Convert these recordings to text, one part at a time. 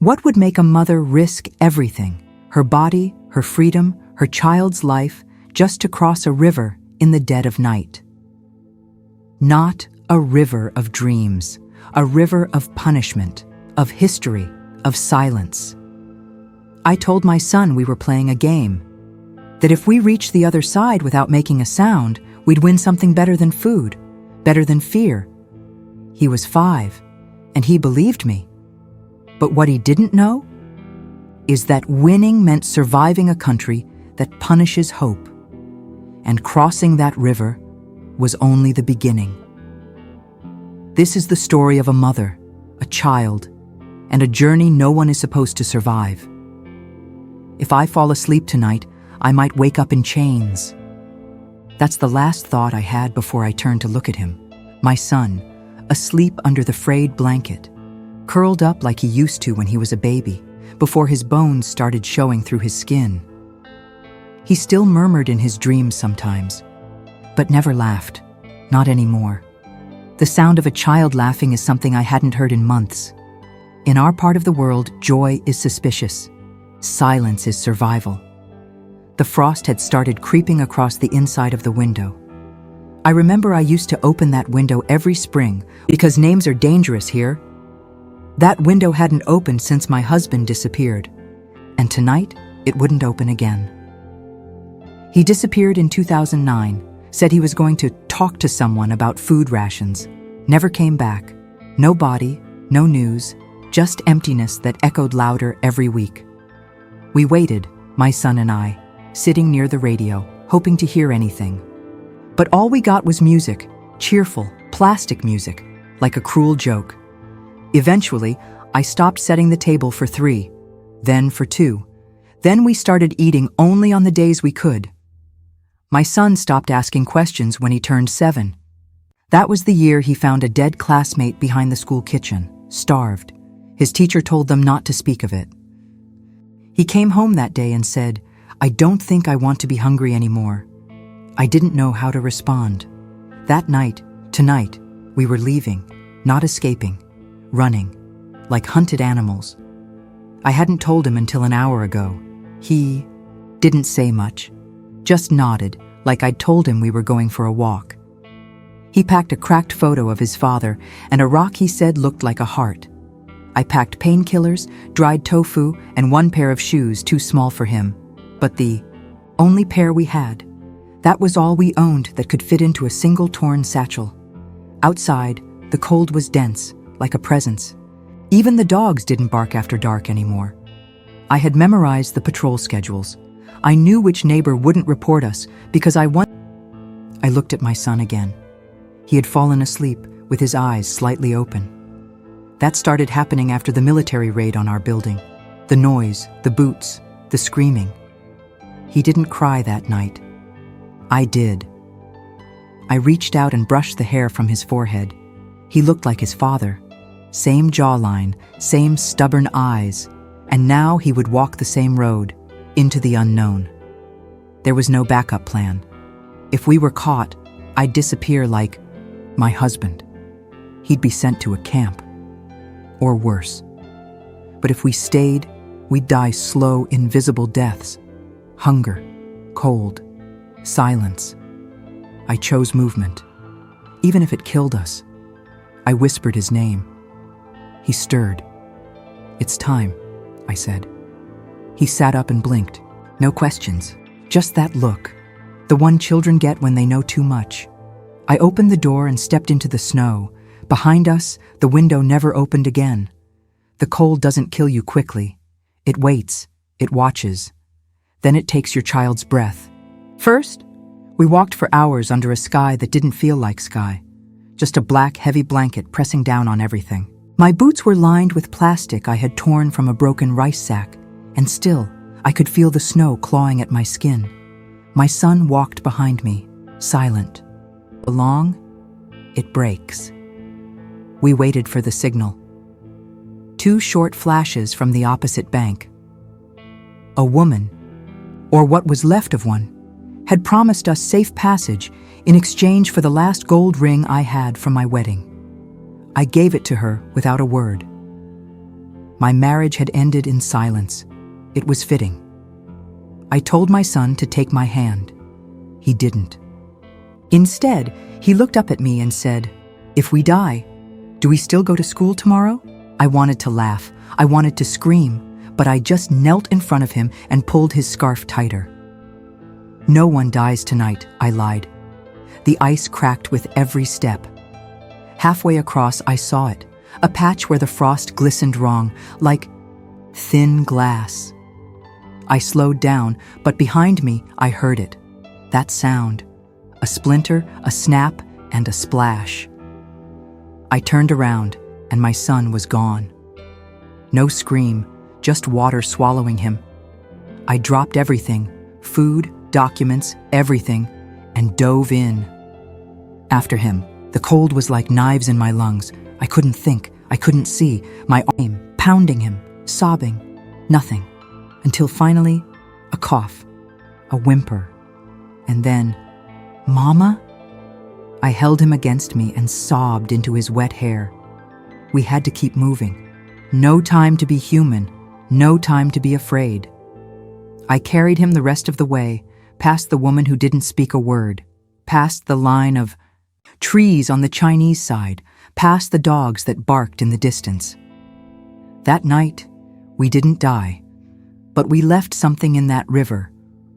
What would make a mother risk everything, her body, her freedom, her child's life, just to cross a river in the dead of night? Not a river of dreams, a river of punishment, of history, of silence. I told my son we were playing a game, that if we reached the other side without making a sound, we'd win something better than food, better than fear. He was 5, and he believed me. But what he didn't know is that winning meant surviving a country that punishes hope, and crossing that river was only the beginning. This is the story of a mother, a child, and a journey no one is supposed to survive. If I fall asleep tonight, I might wake up in chains. That's the last thought I had before I turned to look at him. My son, asleep under the frayed blanket, curled up like he used to when he was a baby, before his bones started showing through his skin. He still murmured in his dreams sometimes, but never laughed, not anymore. The sound of a child laughing is something I hadn't heard in months. In our part of the world, joy is suspicious. Silence is survival. The frost had started creeping across the inside of the window. I remember I used to open that window every spring because names are dangerous here. That window hadn't opened since my husband disappeared, and tonight it wouldn't open again. He disappeared in 2009, said he was going to talk to someone about food rations. Never came back. No body, no news, just emptiness that echoed louder every week. We waited, my son and I, sitting near the radio, hoping to hear anything. But all we got was music, cheerful, plastic music, like a cruel joke. Eventually, I stopped setting the table for 3, then for 2. Then we started eating only on the days we could. My son stopped asking questions when he turned 7. That was the year he found a dead classmate behind the school kitchen, starved. His teacher told them not to speak of it. He came home that day and said, "I don't think I want to be hungry anymore." I didn't know how to respond. That night, tonight, we were leaving, not escaping, running, like hunted animals. I hadn't told him until an hour ago. He didn't say much, just nodded, like I'd told him we were going for a walk. He packed a cracked photo of his father and a rock he said looked like a heart. I packed painkillers, dried tofu, and 1 pair of shoes too small for him, but the only pair we had. That was all we owned that could fit into a single torn satchel. Outside, the cold was dense, like a presence. Even the dogs didn't bark after dark anymore. I had memorized the patrol schedules. I knew which neighbor wouldn't report us because I looked at my son again. He had fallen asleep with his eyes slightly open. That started happening after the military raid on our building. The noise, the boots, the screaming. He didn't cry that night. I did. I reached out and brushed the hair from his forehead. He looked like his father. Same jawline, same stubborn eyes, and now he would walk the same road, into the unknown. There was no backup plan. If we were caught, I'd disappear like my husband. He'd be sent to a camp. Or worse. But if we stayed, we'd die slow, invisible deaths. Hunger, cold, silence. I chose movement. Even if it killed us. I whispered his name. He stirred. "It's time," I said. He sat up and blinked. No questions, just that look. The one children get when they know too much. I opened the door and stepped into the snow. Behind us, the window never opened again. The cold doesn't kill you quickly. It waits, it watches. Then it takes your child's breath. First, we walked for hours under a sky that didn't feel like sky. Just a black, heavy blanket pressing down on everything. My boots were lined with plastic I had torn from a broken rice sack, and still, I could feel the snow clawing at my skin. My son walked behind me, silent. Along, it breaks. We waited for the signal. 2 short flashes from the opposite bank. A woman, or what was left of one, had promised us safe passage in exchange for the last gold ring I had from my wedding. I gave it to her without a word. My marriage had ended in silence. It was fitting. I told my son to take my hand. He didn't. Instead, he looked up at me and said, "If we die, do we still go to school tomorrow?" I wanted to laugh. I wanted to scream, but I just knelt in front of him and pulled his scarf tighter. "No one dies tonight," I lied. The ice cracked with every step. Halfway across, I saw it, a patch where the frost glistened wrong, like thin glass. I slowed down, but behind me, I heard it. That sound. A splinter, a snap, and a splash. I turned around, and my son was gone. No scream, just water swallowing him. I dropped everything, food, documents, everything, and dove in. After him, the cold was like knives in my lungs. I couldn't think, I couldn't see, my arm pounding him, sobbing, nothing. Until finally, a cough, a whimper, and then, "Mama?" I held him against me and sobbed into his wet hair. We had to keep moving. No time to be human, no time to be afraid. I carried him the rest of the way, past the woman who didn't speak a word, past the line of trees on the Chinese side, past the dogs that barked in the distance. That night, we didn't die, but we left something in that river,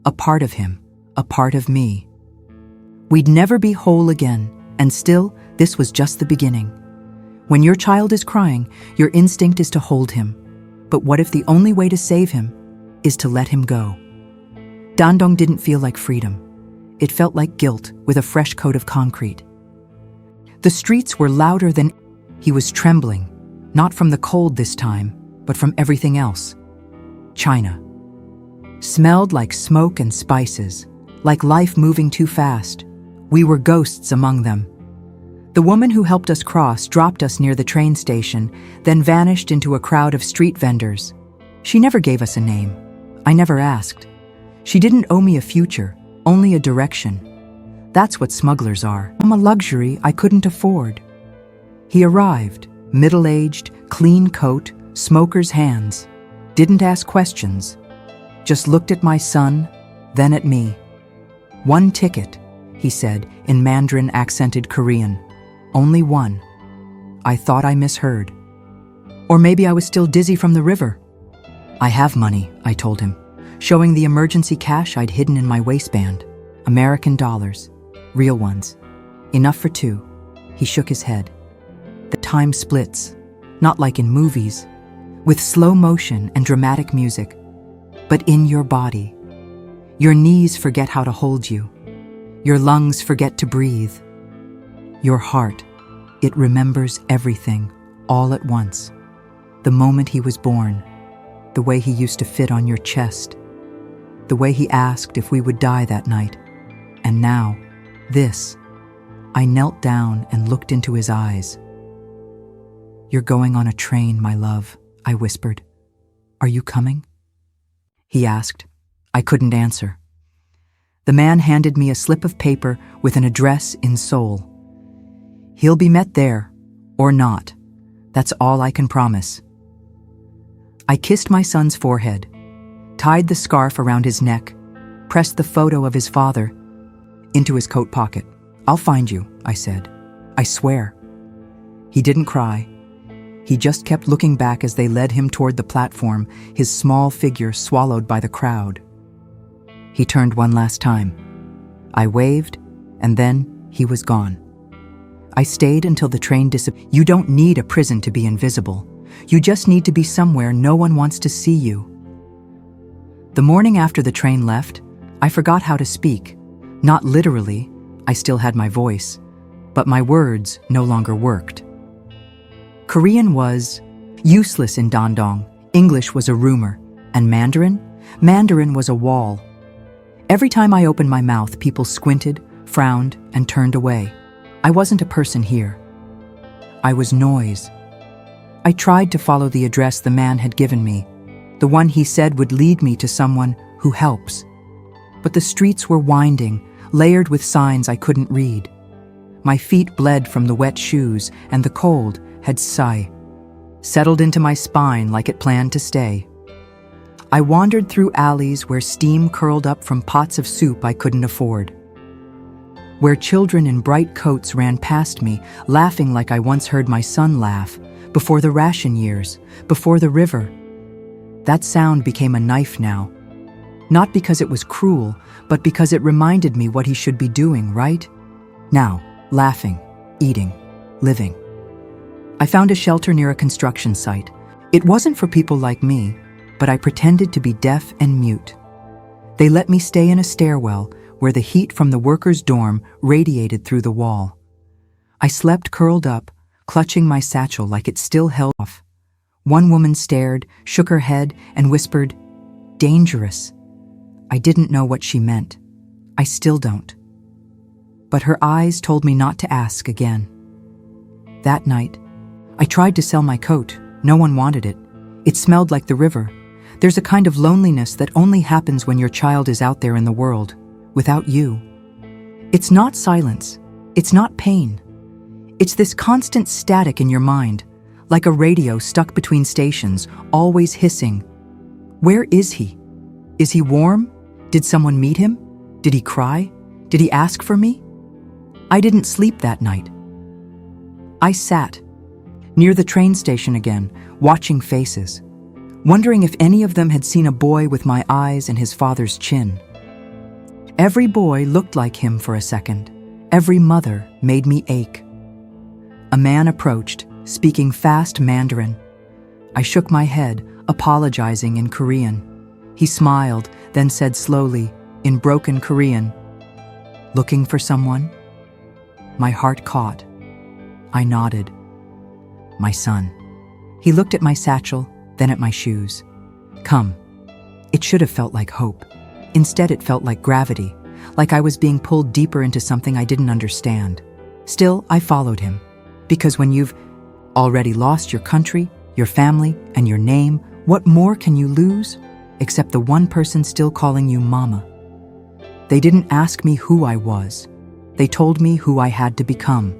a part of him, a part of me. We'd never be whole again, and still, this was just the beginning. When your child is crying, your instinct is to hold him. But what if the only way to save him is to let him go? Dandong didn't feel like freedom. It felt like guilt with a fresh coat of concrete. The streets were louder than he was trembling, not from the cold this time, but from everything else. China. Smelled like smoke and spices, like life moving too fast. We were ghosts among them. The woman who helped us cross dropped us near the train station, then vanished into a crowd of street vendors. She never gave us a name. I never asked. She didn't owe me a future, only a direction. That's what smugglers are. I'm a luxury I couldn't afford. He arrived, middle-aged, clean coat, smoker's hands. Didn't ask questions. Just looked at my son, then at me. "One ticket," he said in Mandarin-accented Korean. "Only one." I thought I misheard. Or maybe I was still dizzy from the river. "I have money," I told him, showing the emergency cash I'd hidden in my waistband. American dollars. Real ones. Enough for two. He shook his head. The time splits, not like in movies, with slow motion and dramatic music, but in your body. Your knees forget how to hold you. Your lungs forget to breathe. Your heart, it remembers everything, all at once. The moment he was born, the way he used to fit on your chest, the way he asked if we would die that night. And now, this. I knelt down and looked into his eyes. "You're going on a train, my love," I whispered. "Are you coming?" He asked. I couldn't answer. The man handed me a slip of paper with an address in Seoul. He'll be met there, or not. That's all I can promise. I kissed my son's forehead, tied the scarf around his neck, pressed the photo of his father into his coat pocket. "I'll find you," I said. "I swear." He didn't cry. He just kept looking back as they led him toward the platform, his small figure swallowed by the crowd. He turned one last time. I waved, and then he was gone. I stayed until the train disappeared. You don't need a prison to be invisible. You just need to be somewhere no one wants to see you. The morning after the train left, I forgot how to speak. Not literally, I still had my voice, but my words no longer worked. Korean was useless in Dandong, English was a rumor, and Mandarin? Mandarin was a wall. Every time I opened my mouth, people squinted, frowned, and turned away. I wasn't a person here. I was noise. I tried to follow the address the man had given me, the one he said would lead me to someone who helps. But the streets were winding, layered with signs I couldn't read. My feet bled from the wet shoes, and the cold had sigh. settled into my spine like it planned to stay. I wandered through alleys where steam curled up from pots of soup I couldn't afford, where children in bright coats ran past me, laughing like I once heard my son laugh, before the ration years, before the river. That sound became a knife now, not because it was cruel, but because it reminded me what he should be doing, right? Now, laughing, eating, living. I found a shelter near a construction site. It wasn't for people like me, but I pretended to be deaf and mute. They let me stay in a stairwell where the heat from the workers' dorm radiated through the wall. I slept curled up, clutching my satchel like it still held off. One woman stared, shook her head, and whispered, "Dangerous." I didn't know what she meant. I still don't. But her eyes told me not to ask again. That night, I tried to sell my coat. No one wanted it. It smelled like the river. There's a kind of loneliness that only happens when your child is out there in the world, without you. It's not silence. It's not pain. It's this constant static in your mind, like a radio stuck between stations, always hissing. Where is he? Is he warm? Did someone meet him? Did he cry? Did he ask for me? I didn't sleep that night. I sat near the train station again, watching faces, wondering if any of them had seen a boy with my eyes and his father's chin. Every boy looked like him for a second. Every mother made me ache. A man approached, speaking fast Mandarin. I shook my head, apologizing in Korean. He smiled, then said slowly, in broken Korean, "Looking for someone?" My heart caught. I nodded. My son. He looked at my satchel, then at my shoes. Come. It should have felt like hope. Instead, it felt like gravity, like I was being pulled deeper into something I didn't understand. Still, I followed him. Because when you've already lost your country, your family, and your name, what more can you lose? Except the one person still calling you Mama. They didn't ask me who I was. They told me who I had to become.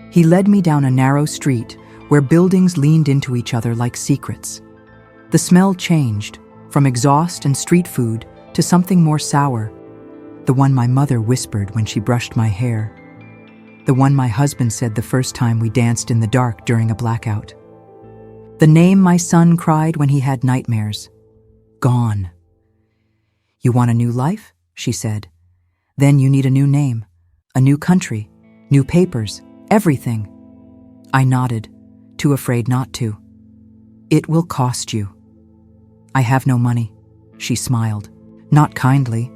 He led me down a narrow street where buildings leaned into each other like secrets. The smell changed, from exhaust and street food to something more sour, the one my mother whispered when she brushed my hair, the one my husband said the first time we danced in the dark during a blackout, the name my son cried when he had nightmares. Gone. You want a new life? She said. Then you need a new name, a new country, new papers, everything. I nodded, too afraid not to. It will cost you. I have no money. She smiled, not kindly.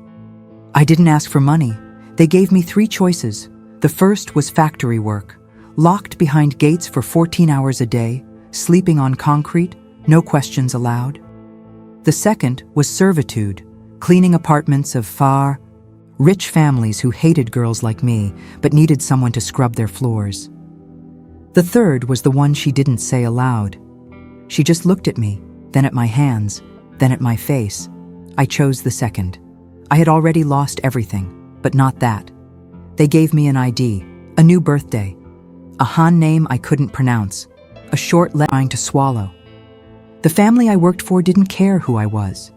I didn't ask for money. They gave me 3 choices. The first was factory work, locked behind gates for 14 hours a day, sleeping on concrete, no questions allowed. The second was servitude, cleaning apartments of rich families who hated girls like me but needed someone to scrub their floors. The third was the one she didn't say aloud. She just looked at me, then at my hands, then at my face. I chose the second. I had already lost everything, but not that. They gave me an ID, a new birthday, a Han name I couldn't pronounce, a short letter trying to swallow. The family I worked for didn't care who I was.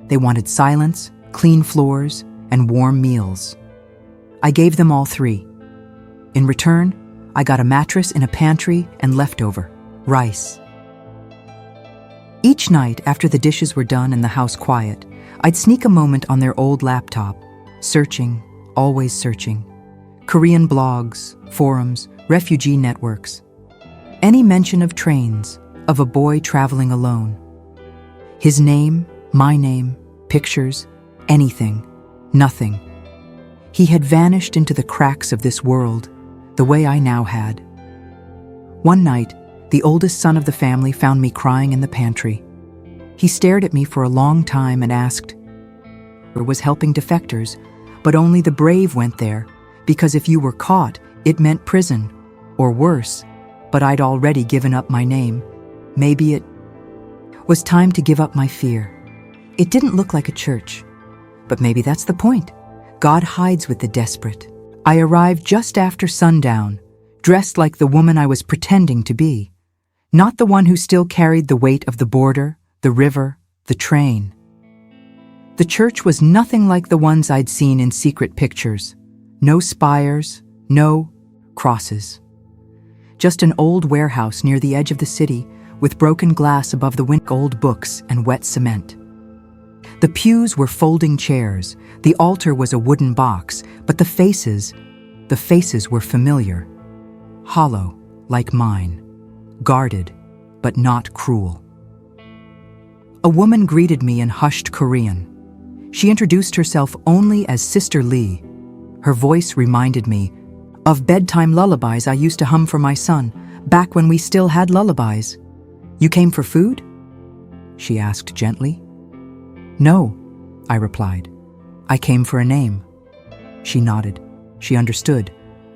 They wanted silence, clean floors, and warm meals. I gave them all 3. In return, I got a mattress in a pantry and leftover rice. Each night after the dishes were done and the house quiet, I'd sneak a moment on their old laptop, searching, always searching. Korean blogs, forums, refugee networks. Any mention of trains, of a boy traveling alone. His name, my name, pictures, anything, nothing. He had vanished into the cracks of this world, the way I now had. One night, the oldest son of the family found me crying in the pantry. He stared at me for a long time and asked, "I was helping defectors, but only the brave went there, because if you were caught, it meant prison, or worse, but I'd already given up my name. Maybe it was time to give up my fear." It didn't look like a church, but maybe that's the point. God hides with the desperate. I arrived just after sundown, dressed like the woman I was pretending to be. Not the one who still carried the weight of the border, the river, the train. The church was nothing like the ones I'd seen in secret pictures. No spires, no crosses. Just an old warehouse near the edge of the city with broken glass above the window, old books and wet cement. The pews were folding chairs, the altar was a wooden box, but the faces were familiar. Hollow, like mine. Guarded, but not cruel. A woman greeted me in hushed Korean. She introduced herself only as Sister Lee. Her voice reminded me of bedtime lullabies I used to hum for my son, back when we still had lullabies. "You came for food?" she asked gently. "No," I replied. "I came for a name." She nodded. She understood.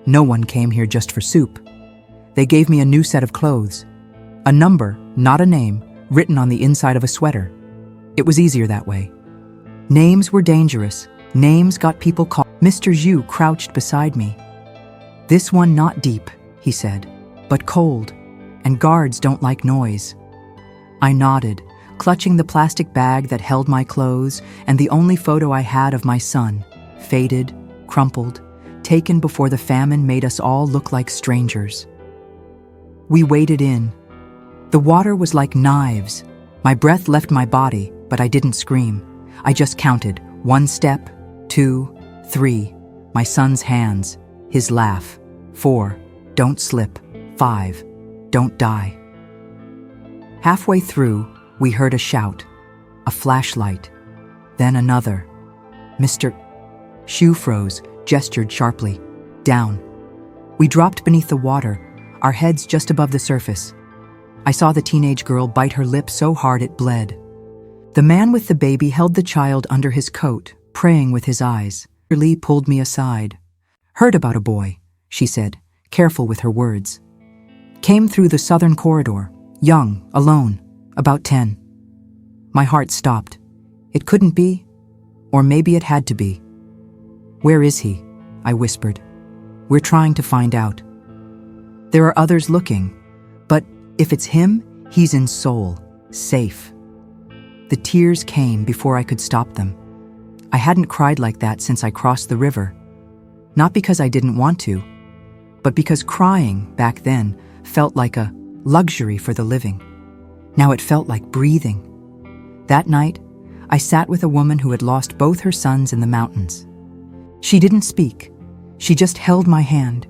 No one came here just for soup. They gave me a new set of clothes. A number, not a name, written on the inside of a sweater. It was easier that way. Names were dangerous. Names got people caught. Mr. Zhu crouched beside me. "This one not deep," he said, "but cold, and guards don't like noise." I nodded, clutching the plastic bag that held my clothes and the only photo I had of my son, faded, crumpled, taken before the famine made us all look like strangers. We waded in. The water was like knives. My breath left my body, but I didn't scream. I just counted. 1 step, 2, 3. My son's hands, his laugh. 4. Don't slip. 5. Don't die. Halfway through, we heard a shout, a flashlight, then another. Mr. Shu froze, gestured sharply. Down. We dropped beneath the water, our heads just above the surface. I saw the teenage girl bite her lip so hard it bled. The man with the baby held the child under his coat, praying with his eyes. Lee pulled me aside. "Heard about a boy," she said, careful with her words. "Came through the southern corridor, young, alone, about 10. My heart stopped. It couldn't be, or maybe it had to be. "Where is he?" I whispered. "We're trying to find out. There are others looking, but if it's him, he's in Seoul, safe." The tears came before I could stop them. I hadn't cried like that since I crossed the river. Not because I didn't want to, but because crying back then felt like a luxury for the living. Now it felt like breathing. That night, I sat with a woman who had lost both her sons in the mountains. She didn't speak. She just held my hand.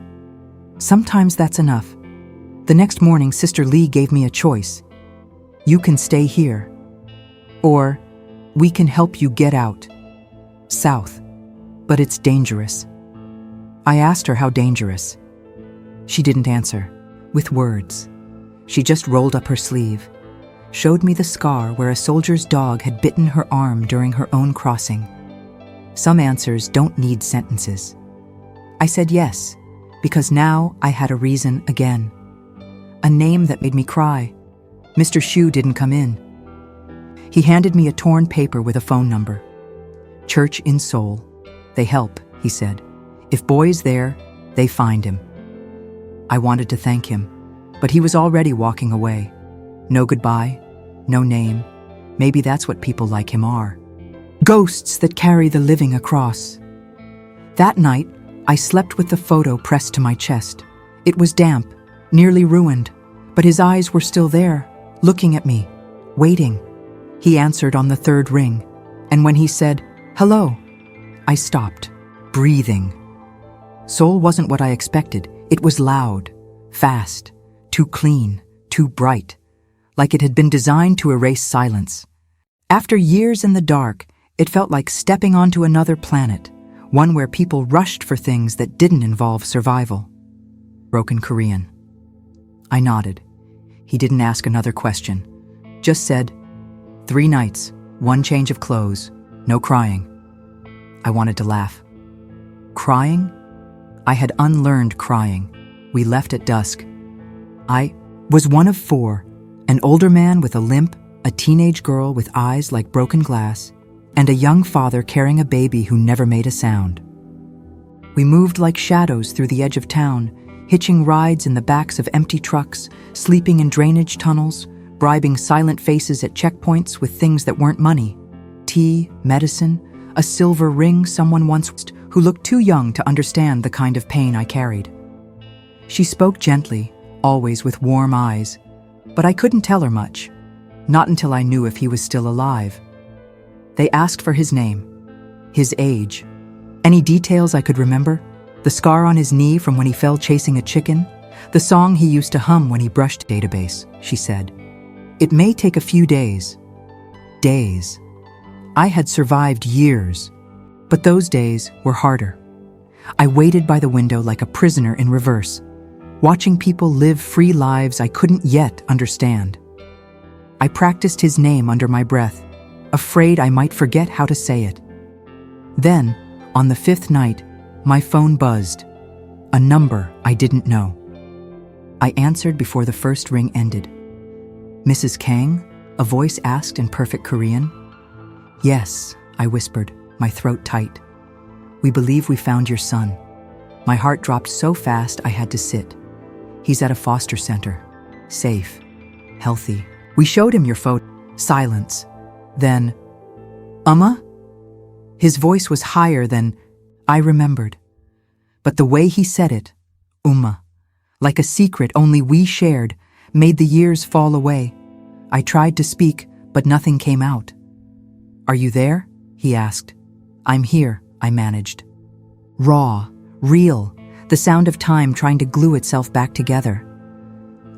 Sometimes that's enough. The next morning, Sister Lee gave me a choice. "You can stay here, or we can help you get out. South, but it's dangerous." I asked her how dangerous. She didn't answer, with words. She just rolled up her sleeve, showed me the scar where a soldier's dog had bitten her arm during her own crossing. Some answers don't need sentences. I said yes, because now I had a reason again. A name that made me cry. Mr. Shu didn't come in. He handed me a torn paper with a phone number. "Church in Seoul. They help," he said. "If boy's there, they find him." I wanted to thank him, but he was already walking away. No goodbye, no name. Maybe that's what people like him are. Ghosts that carry the living across. That night, I slept with the photo pressed to my chest. It was damp, nearly ruined, but his eyes were still there, looking at me, waiting. He answered on the 3rd ring, and when he said, "Hello," I stopped, breathing. Seoul wasn't what I expected. It was loud, fast, too clean, too bright, like it had been designed to erase silence. After years in the dark, it felt like stepping onto another planet, one where people rushed for things that didn't involve survival. Broken Korean. I nodded. He didn't ask another question, just said, 3 nights, 1 change of clothes, no crying. I wanted to laugh. Crying? I had unlearned crying. We left at dusk. I was one of 4, an older man with a limp, a teenage girl with eyes like broken glass, and a young father carrying a baby who never made a sound. We moved like shadows through the edge of town, hitching rides in the backs of empty trucks, sleeping in drainage tunnels, bribing silent faces at checkpoints with things that weren't money. Tea, medicine, a silver ring someone once who looked too young to understand the kind of pain I carried. She spoke gently, always with warm eyes, but I couldn't tell her much, not until I knew if he was still alive. They asked for his name, his age, any details I could remember, the scar on his knee from when he fell chasing a chicken, the song he used to hum when he brushed database, she said. It may take a few days. Days. I had survived years, but those days were harder. I waited by the window like a prisoner in reverse, watching people live free lives I couldn't yet understand. I practiced his name under my breath, afraid I might forget how to say it. Then, on the 5th night, my phone buzzed, a number I didn't know. I answered before the first ring ended. "Mrs. Kang?" a voice asked in perfect Korean. "Yes," I whispered, my throat tight. "We believe we found your son." My heart dropped so fast I had to sit. "He's at a foster center. Safe. Healthy. We showed him your photo." Silence. Then, "Amma?" His voice was higher than I remembered. But the way he said it, Umma, like a secret only we shared, made the years fall away. I tried to speak, but nothing came out. "Are you there?" he asked. "I'm here," I managed. Raw, real, the sound of time trying to glue itself back together.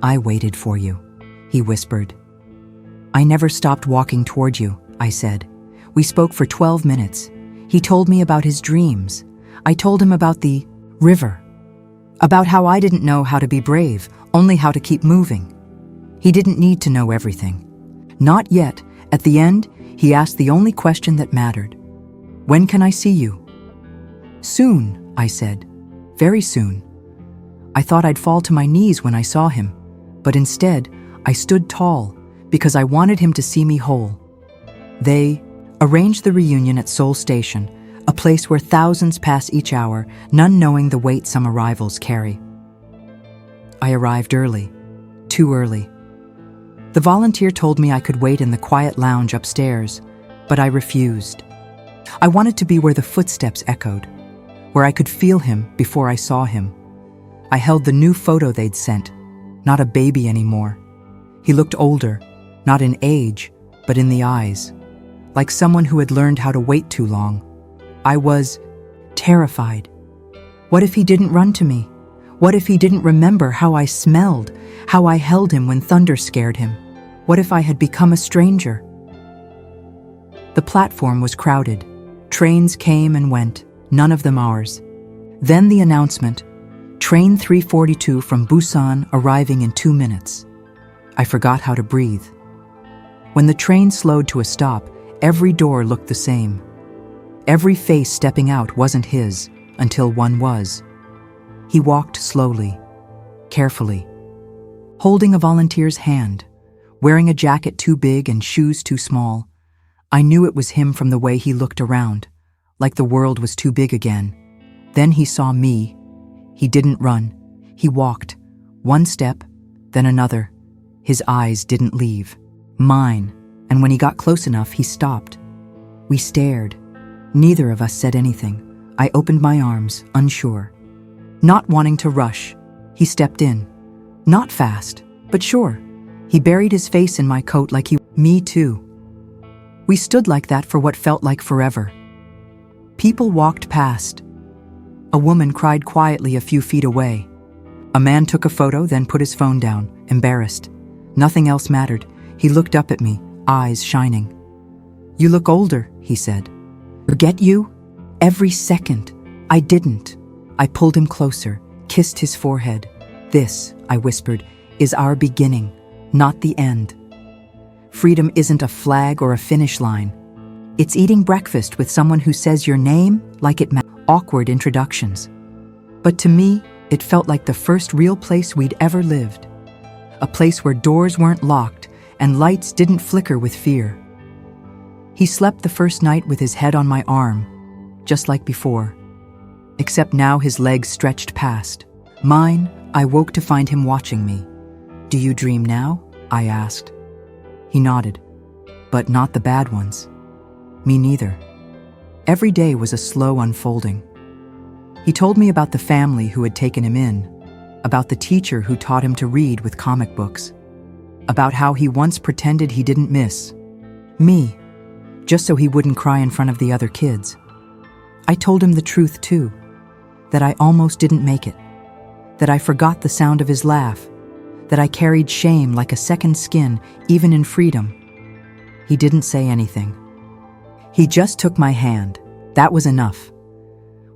"I waited for you," he whispered. "I never stopped walking toward you," I said. "We spoke for 12 minutes. He told me about his dreams. I told him about the river, about how I didn't know how to be brave, only how to keep moving. He didn't need to know everything. Not yet. At the end, he asked the only question that mattered. "When can I see you?" "Soon," I said. "Very soon." I thought I'd fall to my knees when I saw him, but instead, I stood tall because I wanted him to see me whole. They arranged the reunion at Seoul Station, a place where thousands pass each hour, none knowing the weight some arrivals carry. I arrived early, too early. The volunteer told me I could wait in the quiet lounge upstairs, but I refused. I wanted to be where the footsteps echoed, where I could feel him before I saw him. I held the new photo they'd sent, not a baby anymore. He looked older, not in age, but in the eyes, like someone who had learned how to wait too long. I was terrified. What if he didn't run to me? What if he didn't remember how I smelled, how I held him when thunder scared him? What if I had become a stranger? The platform was crowded. Trains came and went, none of them ours. Then the announcement, Train 342 from Busan arriving in 2 minutes. I forgot how to breathe. When the train slowed to a stop, every door looked the same. Every face stepping out wasn't his, until one was. He walked slowly, carefully, holding a volunteer's hand, wearing a jacket too big and shoes too small. I knew it was him from the way he looked around, like the world was too big again. Then he saw me. He didn't run. He walked, one step, then another. His eyes didn't leave mine, and when he got close enough, he stopped. We stared. Neither of us said anything. I opened my arms, unsure. Not wanting to rush, he stepped in. Not fast, but sure. He buried his face in my coat like me too. We stood like that for what felt like forever. People walked past. A woman cried quietly a few feet away. A man took a photo, then put his phone down, embarrassed. Nothing else mattered. He looked up at me, eyes shining. "You look older," he said. "Forget you?" Every second. I didn't. I pulled him closer, kissed his forehead. "This," I whispered, "is our beginning, not the end. Freedom isn't a flag or a finish line. It's eating breakfast with someone who says your name like it matters." Awkward introductions. But to me, it felt like the first real place we'd ever lived. A place where doors weren't locked and lights didn't flicker with fear. He slept the first night with his head on my arm, just like before. Except now his legs stretched past. Mine, I woke to find him watching me. "Do you dream now?" I asked. He nodded. "But not the bad ones." "Me neither." Every day was a slow unfolding. He told me about the family who had taken him in, about the teacher who taught him to read with comic books, about how he once pretended he didn't miss me, just so he wouldn't cry in front of the other kids. I told him the truth too, that I almost didn't make it, that I forgot the sound of his laugh, that I carried shame like a second skin, even in freedom. He didn't say anything. He just took my hand. That was enough.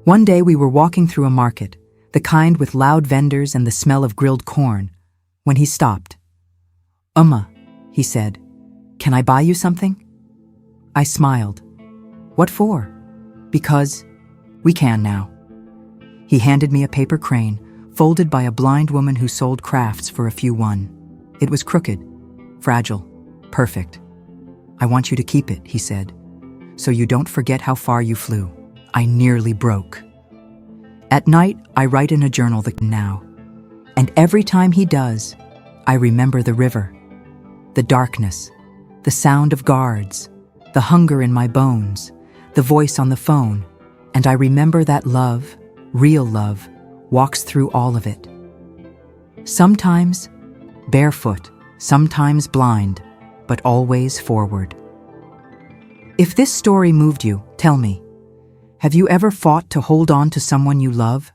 One day we were walking through a market, the kind with loud vendors and the smell of grilled corn, when he stopped. He said, "Can I buy you something?" I smiled. "What for?" "Because we can now." He handed me a paper crane, folded by a blind woman who sold crafts for a few won. It was crooked, fragile, perfect. "I want you to keep it," he said, "so you don't forget how far you flew." I nearly broke. At night, I write in a journal now. And every time he does, I remember the river, the darkness, the sound of guards, the hunger in my bones, the voice on the phone, and I remember that love, real love, walks through all of it. Sometimes barefoot, sometimes blind, but always forward. If this story moved you, tell me, have you ever fought to hold on to someone you love?